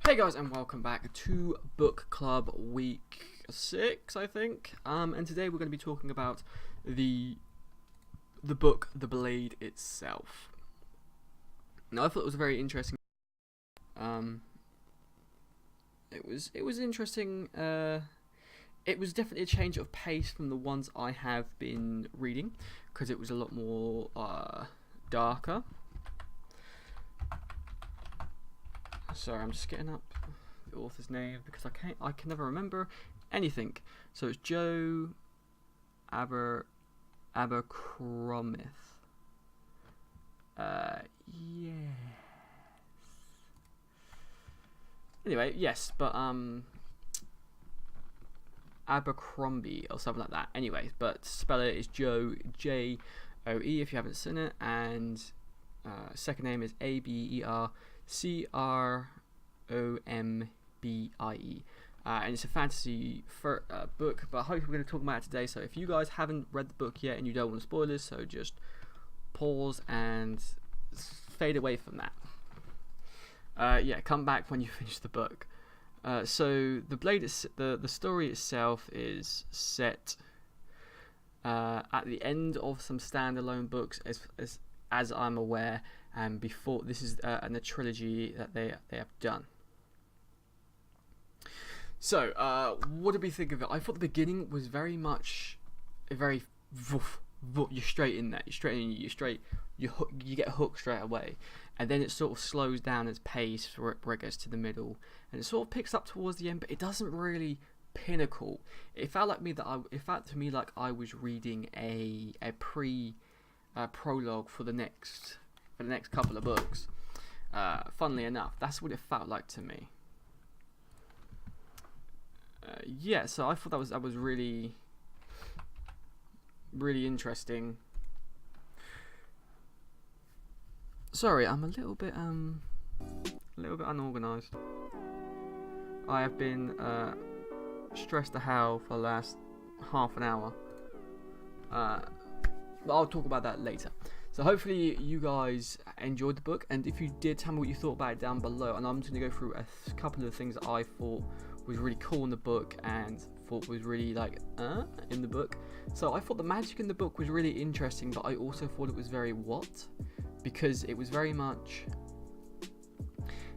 Hey guys, and welcome back to Book Club Week 6, I think. And today we're going to be talking about the book, The Blade itself. Now, I thought it was a very interesting. It was interesting. It was definitely a change of pace from the ones I have been reading, because it was a lot more darker. Sorry, I'm just getting up the author's name because I can never remember anything. So it's Joe Abercrombie. Yes. Anyway, yes, but Abercrombie or something like that. Anyway, but spell it is Joe, J-O-E if you haven't seen it, and second name is Abercrombie. And it's a fantasy book, but I hope we're going to talk about it today. So if you guys haven't read the book yet and you don't want spoilers, so just pause and fade away from that. Come back when you finish the book. So the Blade is the story itself is set at the end of some standalone books, as I'm aware, and before this is in a trilogy that they have done. So, what did we think of it? I thought the beginning was very much you're straight in there. You get hooked straight away, and then it sort of slows down its pace where it gets to the middle, and it sort of picks up towards the end, but it doesn't really pinnacle. It felt to me like I was reading a prologue for the next couple of books. Funnily enough, that's what it felt like to me. So I thought that was really, really interesting. Sorry, I'm a little bit unorganized. I have been stressed to hell for the last half an hour. But I'll talk about that later. So hopefully you guys enjoyed the book, and if you did, tell me what you thought about it down below. And I'm just going to go through a couple of things that I thought was really cool in the book and thought was really in the book. So I thought the magic in the book was really interesting, but I also thought it was very because it was very much,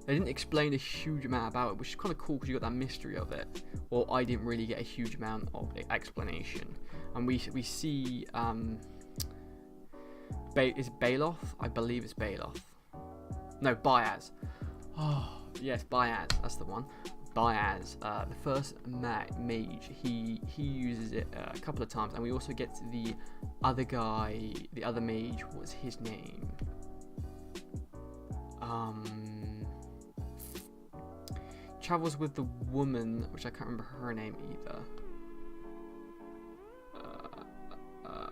they didn't explain a huge amount about it, which is kind of cool because you got that mystery of it. Or I didn't really get a huge amount of explanation, and we see is Baloth? I believe it's Baloth. No, Baez. Oh yes, Baez. That's the one. Baez, the first mage. He uses it a couple of times, and we also get the other guy, the other mage. What's his name? Travels with the woman, which I can't remember her name either.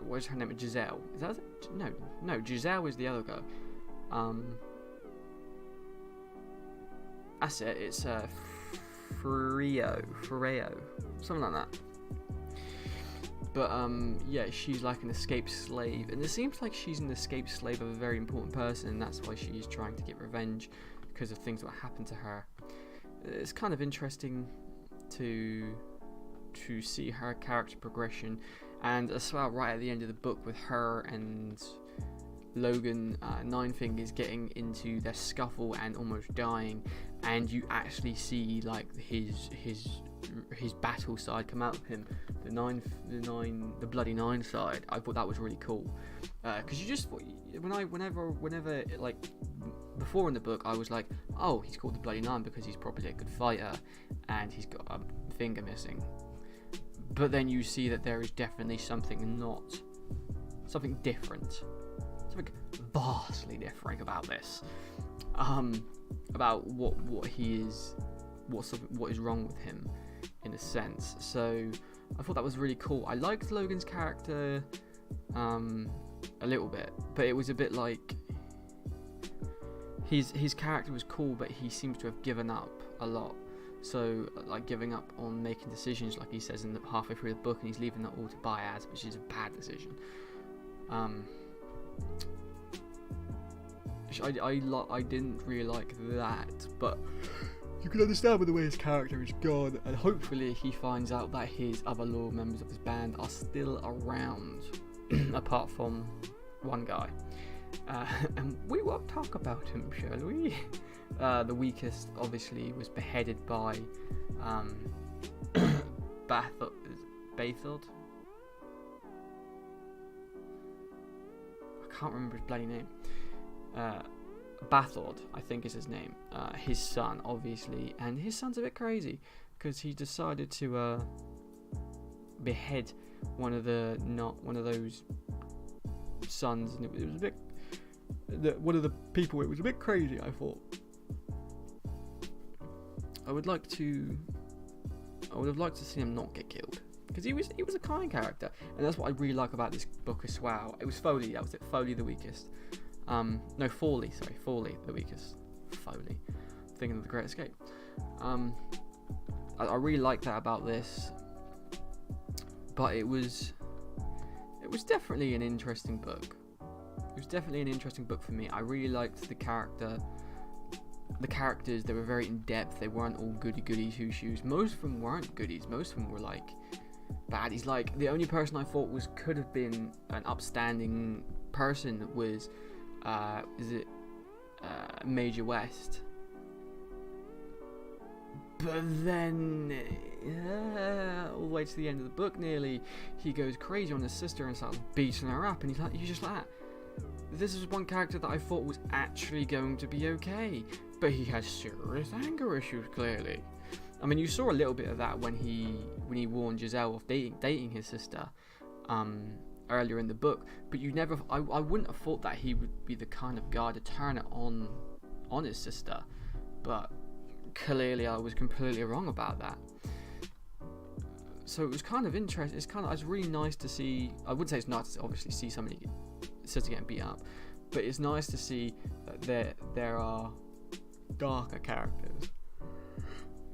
What is her name? Giselle. Is that it? No. Giselle is the other girl. That's it. It's Freo, something like that. But she's like an escaped slave, and it seems like she's an escaped slave of a very important person, and that's why she's trying to get revenge because of things that happened to her. It's kind of interesting to see her character progression, and as well right at the end of the book with her and Logan Nine Fingers getting into their scuffle and almost dying, and you actually see like his battle side come out of him, the bloody nine side. I thought that was really cool, because you just whenever like before in the book I was like, oh, he's called the bloody nine because he's probably a good fighter and he's got a finger missing. But then you see that there is definitely something different, something vastly different about this, about what he is, what is wrong with him, in a sense. So I thought that was really cool. I liked Logan's character a little bit, but it was a bit like his character was cool, but he seems to have given up a lot. So, like, giving up on making decisions, like he says in the halfway through the book, and he's leaving that all to Baez, which is a bad decision. I didn't really like that, but you can understand by the way his character is gone, and hopefully he finds out that his other loyal members of his band are still around, apart from one guy. And we won't talk about him, shall we? The weakest, obviously, was beheaded by Bathold. I can't remember his bloody name. Bathold, I think is his name. His son, obviously, and his son's a bit crazy because he decided to behead one of those sons, and it was a bit. One of the people. It was a bit crazy, I thought. I would have liked to see him not get killed, because he was a kind character, and that's what I really like about this book as well. It was Foley, that was it. Foley the weakest. No, Fawley, sorry, Fawley the weakest. Foley, thinking of The Great Escape. I really like that about this, but it was definitely an interesting book. It was definitely an interesting book for me. I really liked the characters. They were very in depth. They weren't all goody-goodies who-shoes. Most of them weren't goodies. Most of them were like baddies. Like, the only person I thought could have been an upstanding person was Major West. But then, all the way to the end of the book, nearly, he goes crazy on his sister and starts beating her up, and you're just like, this is one character that I thought was actually going to be okay, but he has serious anger issues, clearly. I mean, you saw a little bit of that when he warned Giselle of dating his sister earlier in the book, but I wouldn't have thought that he would be the kind of guy to turn it on his sister, but clearly I was completely wrong about that. So it was kind of interesting. It's really nice to see. I wouldn't say it's nice to obviously see somebody sister getting beat up, but it's nice to see that there are darker characters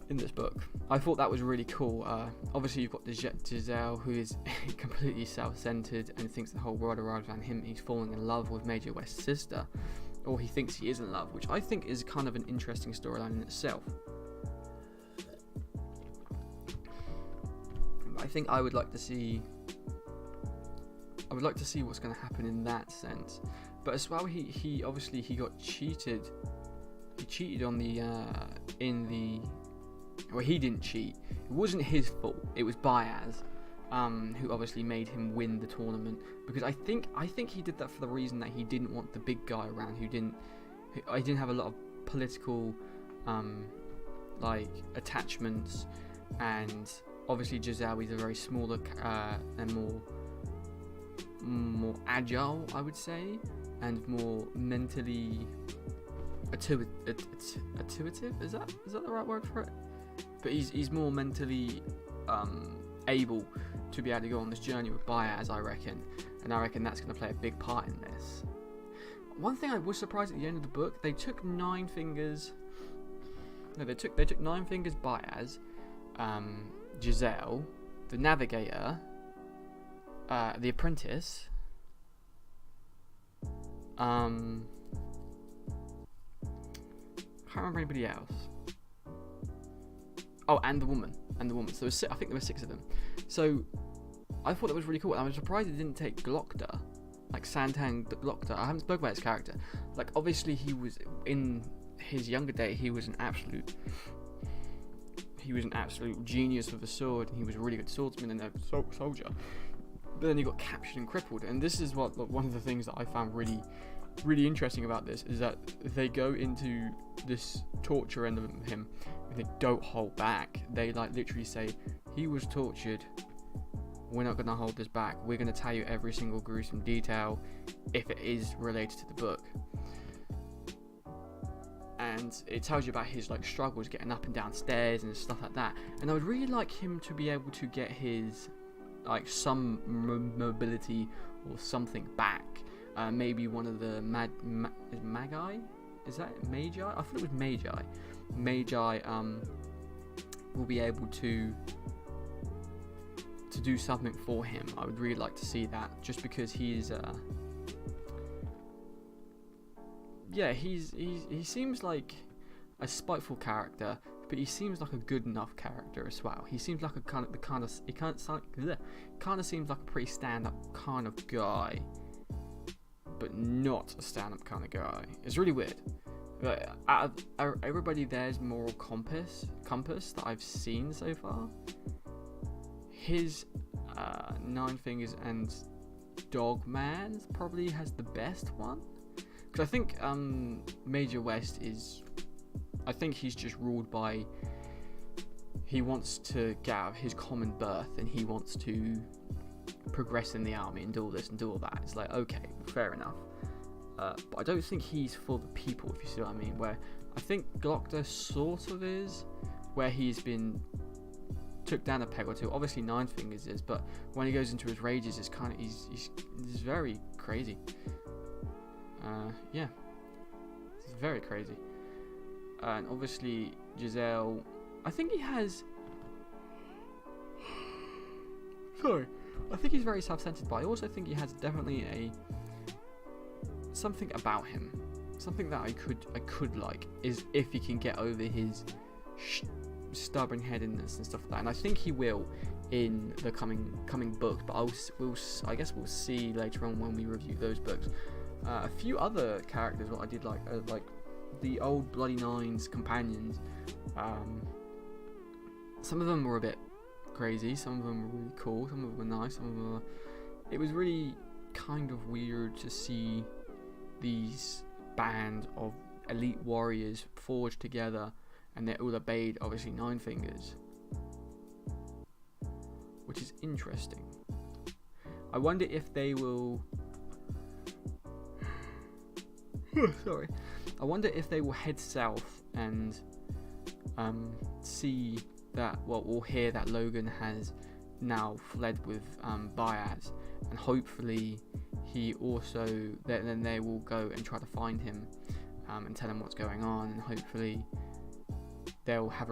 in this book. I thought that was really cool. Obviously you've got Giselle, who is completely self-centered and thinks the whole world revolves around him. He's falling in love with Major West's sister, or he thinks he is in love, which I think is kind of an interesting storyline in itself. I think I would like to see what's going to happen in that sense. But as well, he obviously got cheated. He cheated on well, he didn't cheat. It wasn't his fault. It was Baez, who obviously made him win the tournament, because I think he did that for the reason that he didn't want the big guy around who didn't have a lot of political attachments, and obviously Giselle is a very smaller and more agile, I would say, and more mentally intuitive. Is that the right word for it? But he's more mentally able to be able to go on this journey with Baez, I reckon, and I reckon that's going to play a big part in this. One thing I was surprised at the end of the book, they took Nine Fingers. No, they took Nine Fingers, Baez, Giselle, the Navigator, the Apprentice, can't remember anybody else. Oh, and the woman. So I think there were 6 of them. So I thought that was really cool. I was surprised it didn't take Glokta, like Santang Glokta. I haven't spoken about his character. Like, obviously he was in his younger day. He was an absolute genius with a sword, and he was a really good swordsman and a soldier. But then he got captured and crippled, and this is one of the things that I found really, really interesting about this, is that they go into this torture end of him, and they don't hold back. They literally say, he was tortured, we're not going to hold this back, we're going to tell you every single gruesome detail if it is related to the book. And it tells you about his struggles getting up and down stairs and stuff like that. And I would really like him to be able to get his some mobility or something back. Maybe one of the Magi? Is that Magi? I thought it was Magi. Magi will be able to do something for him. I would really like to see that, just because he's he seems like a spiteful character, but he seems like a good enough character as well. He seems like he kind of seems like a pretty stand-up kind of guy, but not a stand-up kind of guy. It's really weird. But out of everybody there's moral compass that I've seen so far, his Nine Fingers and Dogman probably has the best one. Because I think Major West is, I think he's just ruled by, he wants to get out of his common birth and he wants to progress in the army and do all this and do all that. It's like, okay, fair enough. But I don't think he's for the people, if you see what I mean. Where I think Glockner sort of is, where he's been took down a peg or two. Obviously Nine Fingers is, but when he goes into his rages, it's kind of he's very crazy. Yeah, it's very crazy. And obviously Giselle, I think he has. Sorry, I think he's very self-centered, but I also think he has definitely something about him, something that I could like, is if he can get over his stubborn headedness and stuff like that. And I think he will in the coming books, but I guess we'll see later on when we review those books. A few other characters what I did like the old Bloody Nine's companions. Some of them were a bit crazy, some of them were really cool, some of them were nice, some of them were... It was really kind of weird to see these band of elite warriors forged together, and they all obeyed obviously Nine Fingers, which is interesting. I wonder if they will sorry, I wonder if they will head south and see that, well, we'll hear that Logan has now fled with Baez, and hopefully he also, then they will go and try to find him and tell him what's going on, and hopefully they'll have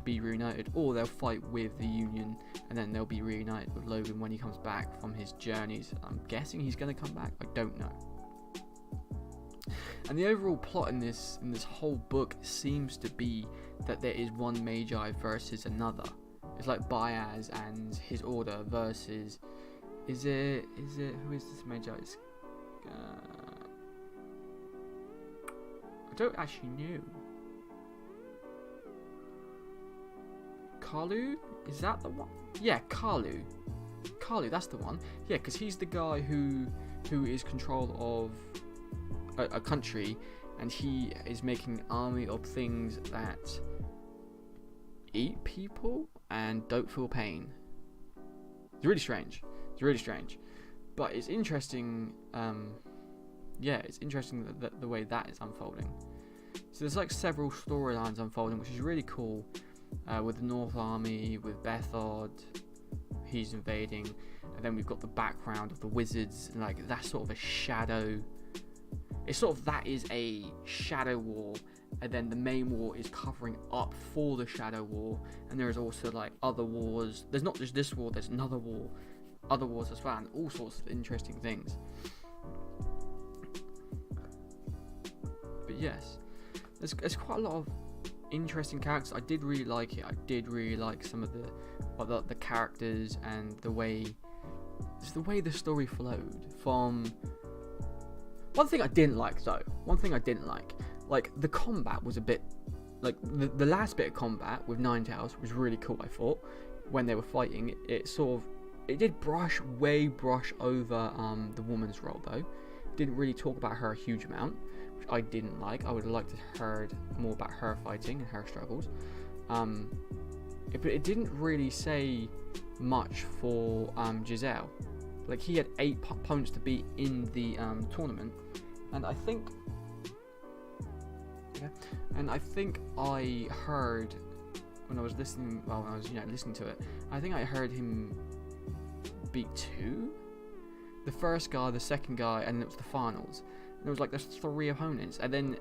be reunited, or they'll fight with the Union and then they'll be reunited with Logan when he comes back from his journeys. I'm guessing he's going to come back, I don't know. And the overall plot in this whole book seems to be that there is one Magi versus another. It's like Baez and his order versus, is it who is this Magi? I don't actually know. Kalu? Is that the one? Yeah, Kalu, that's the one. Yeah, because he's the guy who is control of a country, and he is making an army of things that eat people and don't feel pain. It's really strange. But it's interesting. It's interesting that the way that is unfolding. So there's like several storylines unfolding, which is really cool. With the North Army, with Bethod, he's invading, and then we've got the background of the wizards, and like that's sort of a shadow. It's sort of, that is a shadow war, and then the main war is covering up for the shadow war, and there is also like other wars. There's not just this war, there's another war, other wars as well, and all sorts of interesting things. But yes, there's quite a lot of interesting characters. I did really like it. I did really like some of the characters and the way the story flowed. From one thing I didn't like, like the combat was a bit, like the last bit of combat with Ninetales was really cool. I thought when they were fighting, it did brush over the woman's role though. Didn't really talk about her a huge amount, which I didn't like. I would have liked to have heard more about her fighting and her struggles. It didn't really say much for Giselle. Like, he had 8 opponents to beat in the tournament, and I think I heard when I was listening. Well, when I was listening to it, I think I heard him beat 2. The first guy, the second guy, and it was the finals. And it was like there's 3 opponents, and then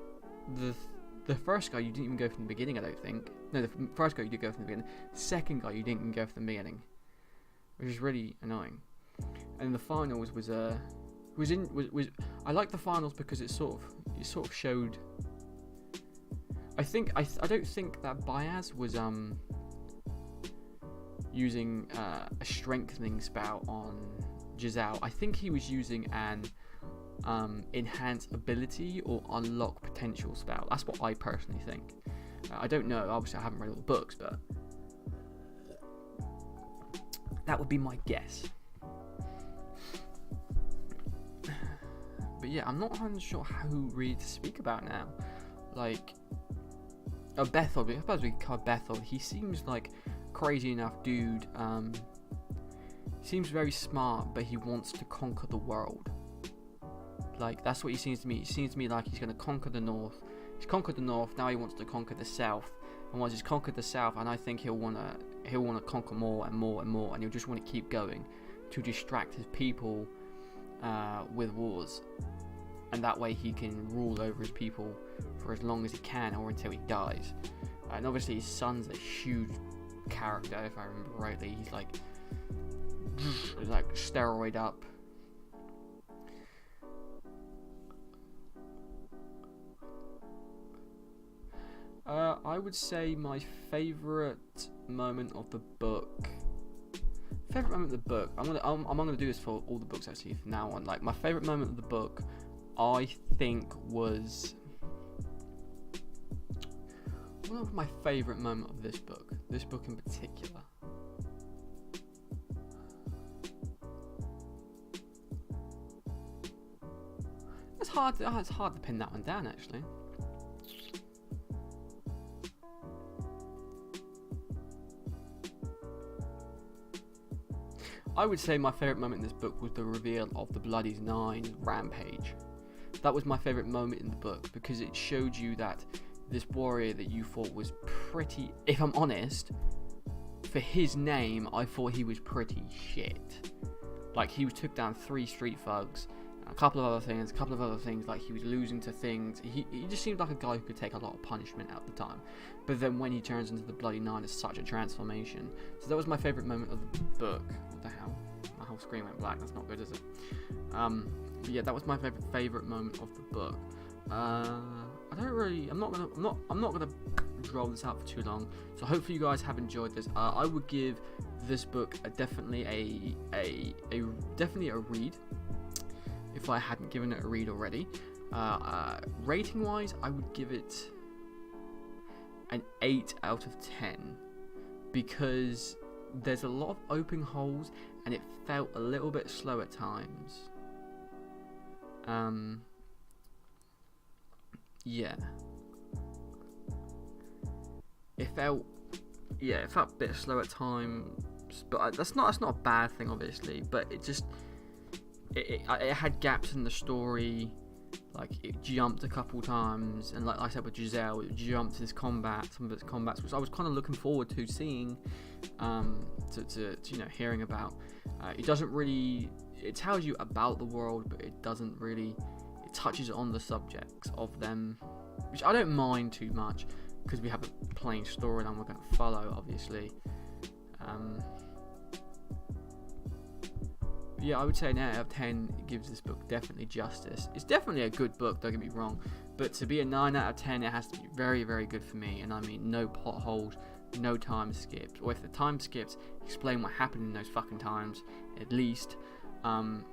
the first guy you didn't even go from the beginning. I don't think. No, the first guy you did go from the beginning. The second guy you didn't even go from the beginning, which is really annoying. And the finals was I like the finals because it sort of showed. I don't think that Baez was using a strengthening spell on Giselle. I think he was using an enhance ability or unlock potential spell. That's what I personally think. I don't know. Obviously, I haven't read all the books, but that would be my guess. But yeah, I'm not 100% sure who really to speak about now. Like, Bethel. I suppose we could call Bethel. He seems like crazy enough dude. Seems very smart, but he wants to conquer the world. Like, that's what he seems to me. He seems to me like he's going to conquer the north. He's conquered the north. Now he wants to conquer the south. And once he's conquered the south, and I think he'll want to conquer more and more and more, and he'll just want to keep going to distract his people with wars, and that way he can rule over his people for as long as he can, or until he dies. And obviously his son's a huge character, if I remember rightly. He's like steroid up. I would say my favourite moment of the book. I'm gonna do this for all the books actually from now on. Like, my favourite moment of the book, I think was. What was my favourite moment of this book? This book in particular. It's hard to pin that one down actually. I would say my favourite moment in this book was the reveal of the Bloody Nine rampage. That was my favourite moment in the book because it showed you that this warrior that you thought was pretty, if I'm honest, for his name, I thought he was pretty shit. Like, he took down 3 street thugs, a couple of other things, like he was losing to things. He just seemed like a guy who could take a lot of punishment at the time. But then when he turns into the Bloody Nine, it's such a transformation. So that was my favourite moment of the book. What the hell? My whole screen went black. That's not good, is it? But yeah, that was my favourite moment of the book. I'm not gonna roll this out for too long. So hopefully you guys have enjoyed this. I would give this book definitely a read. If I hadn't given it a read already. Rating wise, I would give it an 8 out of 10 because there's a lot of open holes and it felt a little bit slow at times. Yeah. It felt a bit slow at times, but that's not a bad thing obviously, but it just it had gaps in the story. Like, it jumped a couple times, and like I said with Giselle, it jumped to some of its combats, which I was kind of looking forward to seeing, to hearing about. It doesn't really, it tells you about the world, but it doesn't really, it touches on the subjects of them, which I don't mind too much, because we have a plain storyline we're going to follow, obviously. Yeah, I would say an 8 out of 10 gives this book definitely justice. It's definitely a good book, don't get me wrong, but to be a 9 out of 10, it has to be very, very good for me. And I mean, no plot holes, no time skips, or if the time skips, explain what happened in those fucking times, at least. And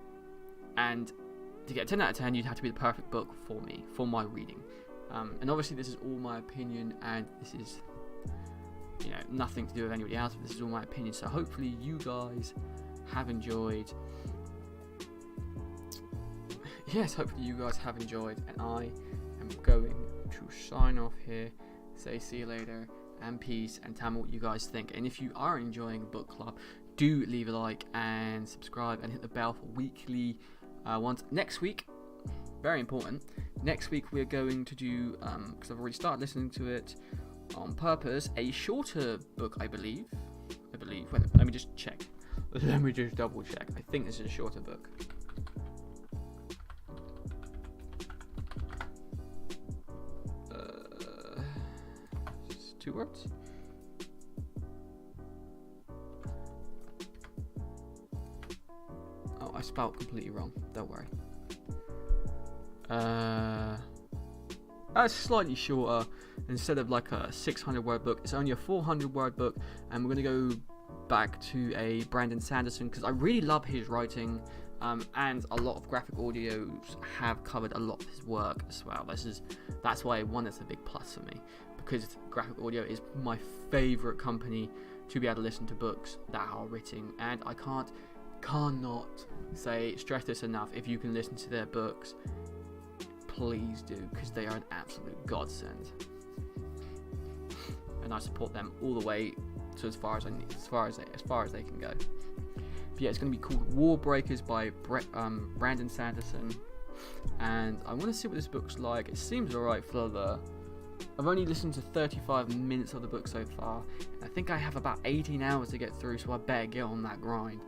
to get a 10 out of 10, you'd have to be the perfect book for me, for my reading. And obviously this is all my opinion, and this is, nothing to do with anybody else, but this is all my opinion, so hopefully you guys have enjoyed. Yes, hopefully you guys have enjoyed, and I am going to sign off here, say see you later, and peace, and tell me what you guys think. And if you are enjoying book club, do leave a like and subscribe and hit the bell for weekly ones. Next week, very important, next week we're going to do, because I've already started listening to it on purpose, a shorter book, I believe. Let me just check. Let me just double check. I think this is a shorter book. 2 words? Oh, I spelled completely wrong. Don't worry. It's slightly shorter. instead of like a 600-word book, it's only a 400-word book, and we're going to go back to a Brandon Sanderson because I really love his writing, and a lot of graphic audios have covered a lot of his work as well. That's why it's a big plus for me, because graphic audio is my favorite company to be able to listen to books that are written, and I cannot stress this enough. If you can listen to their books, please do, because they are an absolute godsend, and I support them all the way to as far as they can go. But yeah, it's going to be called War Breakers by Brandon Sanderson, and I want to see what this book's like. It seems alright for I've only listened to 35 minutes of the book so far. I think I have about 18 hours to get through, so I better get on that grind.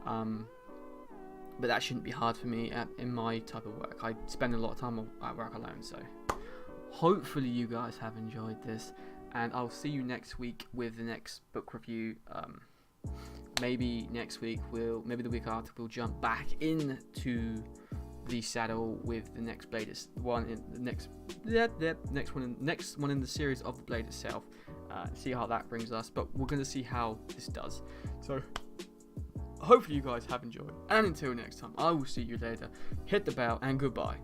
But that shouldn't be hard for me in my type of work. I spend a lot of time at work alone, so hopefully you guys have enjoyed this, and I'll see you next week with the next book review. Maybe next week maybe the week after we'll jump back into the saddle with the next Blade one in the next one in the series of the Blade itself. See how that brings us, but we're going to see how this does. So hopefully you guys have enjoyed, and until next time, I will see you later. Hit the bell and goodbye.